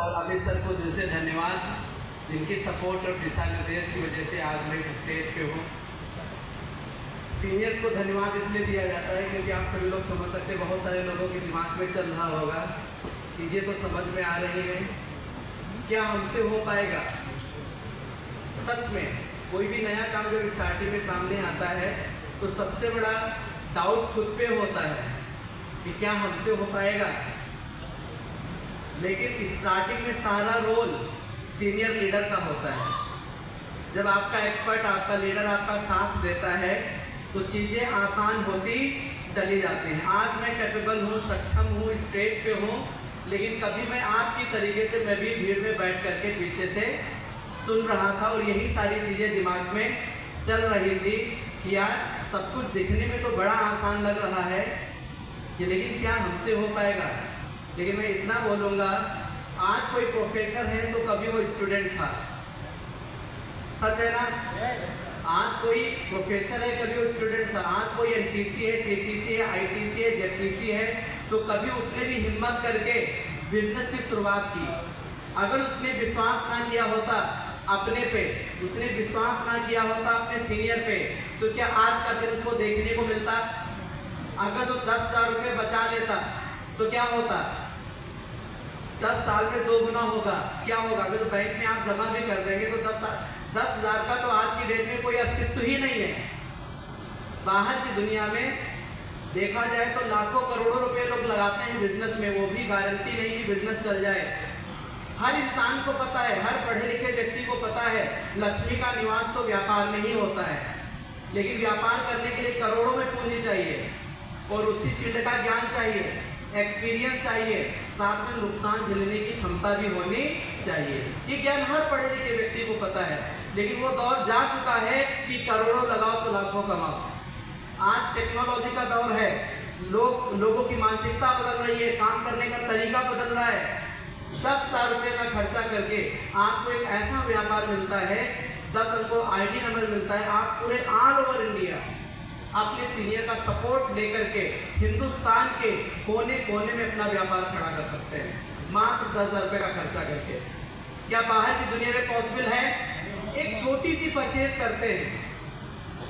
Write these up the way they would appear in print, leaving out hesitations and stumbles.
और आमिर सर को दिल से धन्यवाद, जिनकी सपोर्ट और दिशा निर्देश की वजह से आज मैं इस स्टेज पे हूँ। सीनियर्स को धन्यवाद इसलिए दिया जाता है क्योंकि आप सभी लोग समझ सकते हैं, बहुत सारे लोगों के दिमाग में चल रहा होगा, चीज़ें तो समझ में आ रही हैं, क्या हमसे हो पाएगा। सच में कोई भी नया काम जब स्टार्टिंग में सामने आता है तो सबसे बड़ा डाउट खुद पे होता है कि क्या हमसे हो पाएगा। लेकिन स्टार्टिंग में सारा रोल सीनियर लीडर का होता है। जब आपका एक्सपर्ट, आपका लीडर आपका साथ देता है तो चीज़ें आसान होती चली जाती हैं। आज मैं कैपेबल हूँ, सक्षम हूँ, स्टेज पे हूँ, लेकिन कभी मैं आपकी तरीके से मैं भी भीड़ में बैठ करके पीछे से सुन रहा था और यही सारी चीज़ें दिमाग में चल रही थी कि यार सब कुछ दिखने में तो बड़ा आसान लग रहा है कि लेकिन क्या हमसे हो पाएगा। लेकिन मैं इतना बोलूँगा, आज कोई प्रोफेसर है तो कभी वो स्टूडेंट था, सच है ना। आज कोई प्रोफेसर है, कभी वो स्टूडेंट था। आज कोई एनटीसी है, सीटीसी है, आईटीसी है, जेपीसी है, तो कभी उसने भी हिम्मत करके बिजनेस की शुरुआत की। अगर उसने विश्वास ना किया होता अपने पे, उसने विश्वास ना किया होता अपने सीनियर पे, तो क्या आज का दिन उसको देखने को मिलता। अगर जो 10,000 रुपये बचा लेता तो क्या होता, 10 साल में 2 गुना होगा। क्या होगा, अगर तो बैंक में आप जमा भी कर देंगे तो 10,000 का तो आज की डेट में कोई अस्तित्व ही नहीं है। बाहर की दुनिया में देखा जाए तो लाखों करोड़ों रुपए लोग लगाते हैं बिजनेस में, वो भी गारंटी नहीं कि बिजनेस चल जाए। हर इंसान को पता है, हर पढ़े लिखे व्यक्ति को पता है, लक्ष्मी का निवास तो व्यापार में ही होता है। लेकिन व्यापार करने के लिए करोड़ों में पूंजी चाहिए और उसी फील्ड का ज्ञान चाहिए, एक्सपीरियंस चाहिए, साथ में नुकसान झेलने की क्षमता भी होनी चाहिए। ये ज्ञान हर पढ़े लिखे व्यक्ति को पता है, लेकिन वो दौर जा चुका है कि करोड़ों लगाओ तो लाखों कमाओ। आज टेक्नोलॉजी का दौर है, लोगों की मानसिकता बदल रही है, काम करने का तरीका बदल रहा है। 10,000 रुपये का खर्चा करके आपको एक ऐसा व्यापार मिलता है, 10 अंक आईडी नंबर मिलता है, आप पूरे ऑल ओवर इंडिया अपने सीनियर का सपोर्ट लेकर के हिंदुस्तान के कोने कोने में अपना व्यापार खड़ा कर सकते हैं, मात्र 10,000 रुपये का खर्चा करके। क्या बाहर की दुनिया में पॉसिबल है। एक छोटी सी परचेज करते हैं,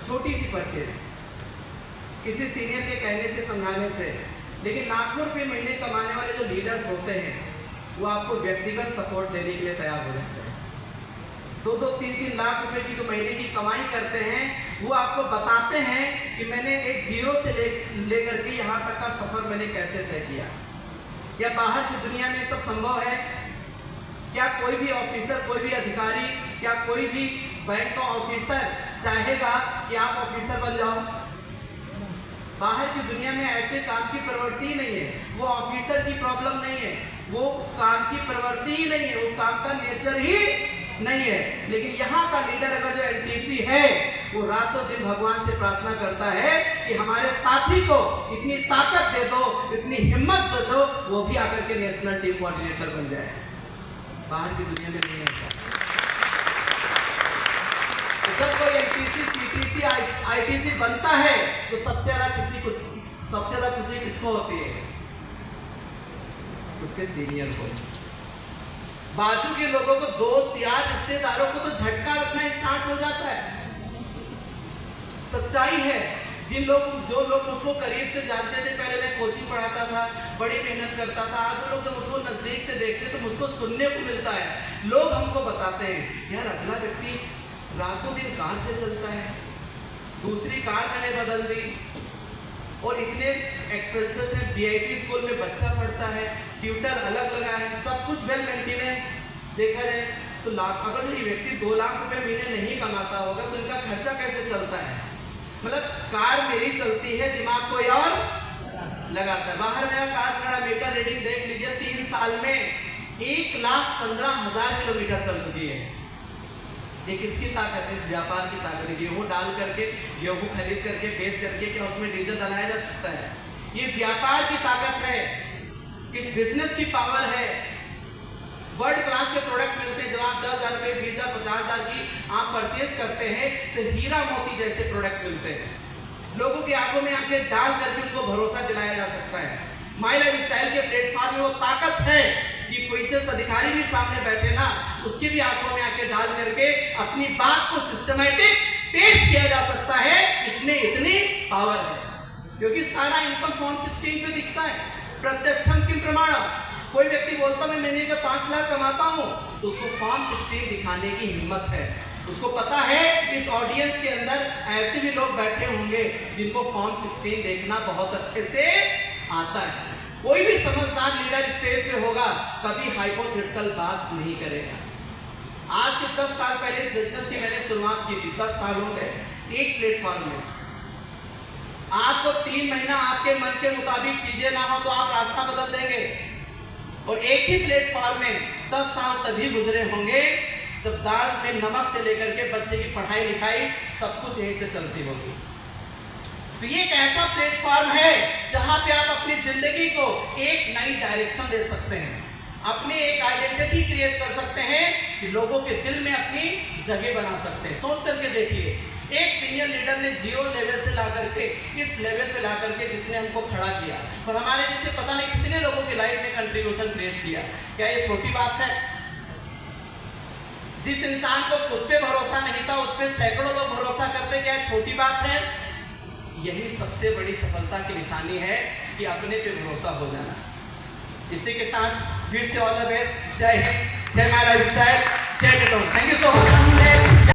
छोटी सी परचेज किसी सीनियर के कहने से, समझाने से, लेकिन लाखों रुपए महीने कमाने वाले जो लीडर्स होते हैं वो आपको व्यक्तिगत सपोर्ट देने के लिए तैयार हो जाते हैं। 2-2, 3-3 लाख रुपए की जो महीने की कमाई करते हैं, वो आपको बताते हैं कि मैंने एक जीरो से लेकर के यहाँ तक का सफर मैंने कैसे तय किया। क्या बाहर की दुनिया में सब संभव है। क्या कोई भी ऑफिसर, कोई भी अधिकारी, क्या कोई भी बैंक का ऑफिसर चाहेगा कि आप ऑफिसर बन जाओ। बाहर की दुनिया में ऐसे काम की प्रवृत्ति नहीं है, वो ऑफिसर की प्रॉब्लम नहीं है, वो उस काम की प्रवृत्ति ही नहीं है, उस काम का नेचर ही नहीं है। लेकिन यहाँ का लीडर अगर जो एनटीसी है, वो रातों दिन भगवान से प्रार्थना करता है कि हमारे साथी को इतनी ताकत दे दो, इतनी हिम्मत दे दो, वो भी आकर के नेशनल टीम कोऑर्डिनेटर बन जाए। बाहर की दुनिया में नहीं है। तो जब कोई एनटीसी, सीटीसी, आईटीसी बनता है तो सबसे ज्यादा खुशी किसको होती है, उसके सीनियर को। बाजू के लोगों को, दोस्त यार रिश्तेदारों को तो झटका लगना स्टार्ट हो जाता है। सच्चाई है। जो लोग उसको करीब से जानते थे, पहले मैं कोचिंग पढ़ाता था, बड़ी मेहनत करता था, आज वो लोग जब उसको नजदीक से देखते तो मुझको सुनने को मिलता है, लोग हमको बताते हैं यार अगला व्यक्ति रातों दिन कार से चलता है, दूसरी कार मैंने बदल दी, और इतने एक्सपेंसेस हैं, वीआईपी स्कूल में बच्चा पढ़ता है, ट्यूटर अलग लगा है, सब कुछ वेल मेंटेनेंस। देखा जाए तो अगर ये व्यक्ति 2 लाख रुपए महीने नहीं कमाता होगा तो इनका खर्चा कैसे चलता है। मतलब कार मेरी चलती है, दिमाग कोई और लगाता है। बाहर मेरा कार खड़ा, मीटर रीडिंग देख लीजिए, 3 साल में 1,15,000 किलोमीटर चल चुकी है। ये किसकी ताकत है, इस व्यापार की ताकत है। गेहूं डाल करके, गेहूं खरीद करके, बेच करके क्या उसमें डीजल डलाया जा सकता है। ये व्यापार की ताकत है, इस बिजनेस की पावर है। वर्ल्ड क्लास के प्रोडक्ट मिलते हैं। जब आप 10,000 रुपये, 20,000, 50,000 की आप परचेज करते हैं तो हीरा मोती जैसे प्रोडक्ट मिलते हैं। लोगों की आंखों में आंखें डाल करके उसको भरोसा दिलाया जा सकता है। माई लाइफ स्टाइल के प्लेटफॉर्म में वो ताकत है कि कोई से अधिकारी भी सामने बैठे ना, उसकी भी आंखों में आके डाल करके अपनी बात को सिस्टमैटिक पेश किया जा सकता है। इसमें इतनी पावर है, क्योंकि सारा इनकम फॉर्म 16 पे दिखता है। प्रत्यक्षम किम प्रमाणम, कोई व्यक्ति बोलता मैं महीने के 5 लाख कमाता हूं, तो उसको फॉर्म 16 दिखाने की हिम्मत है। उसको पता है इस ऑडियंस के अंदर ऐसे भी लोग बैठे होंगे जिनको फॉर्म 16 देखना बहुत अच्छे से आता है। कोई भी समझदार लीडर स्टेज पे होगा कभी हाइपोथेटिकल बात नहीं करेगा। आज के 10 साल पहले इस बिजनेस की मैंने शुरुआत की थी, 10 साल हो गए एक प्लेटफॉर्म में। आज तो 3 महीना आपके मन के मुताबिक चीजें ना हो तो आप रास्ता बदल देंगे, और एक ही प्लेटफॉर्म में 10 साल तभी गुजरे होंगे जब दाल में नमक से लेकर के बच्चे की पढ़ाई लिखाई सब कुछ यहीं से चलती होगी। तो ये एक ऐसा प्लेटफॉर्म है जहां पे आप अपनी जिंदगी को एक नई डायरेक्शन दे सकते हैं, अपनी एक आइडेंटिटी क्रिएट कर सकते हैं, कि लोगों के दिल में अपनी जगह बना सकते हैं। सोच करके देखिए, एक सीनियर लीडर ने 0 लेवल से ला करके इस लेवल पे ला करके जिसने हमको खड़ा किया, और हमारे जैसे पता नहीं कितने लोगों की लाइफ में कंट्रीब्यूशन क्रिएट किया। क्या ये छोटी बात है? जिस इंसान को खुद पे भरोसा नहीं था उस पे सैकड़ों लोग भरोसा करते, क्या छोटी बात है? यही सबसे बड़ी सफलता की निशानी है कि अपने पे भरोसा हो जाना। इसी के साथ फिर से ऑल द बेस्ट। जय हिंद, जय माय लाइफस्टाइल, जय ketone. Thank you so much.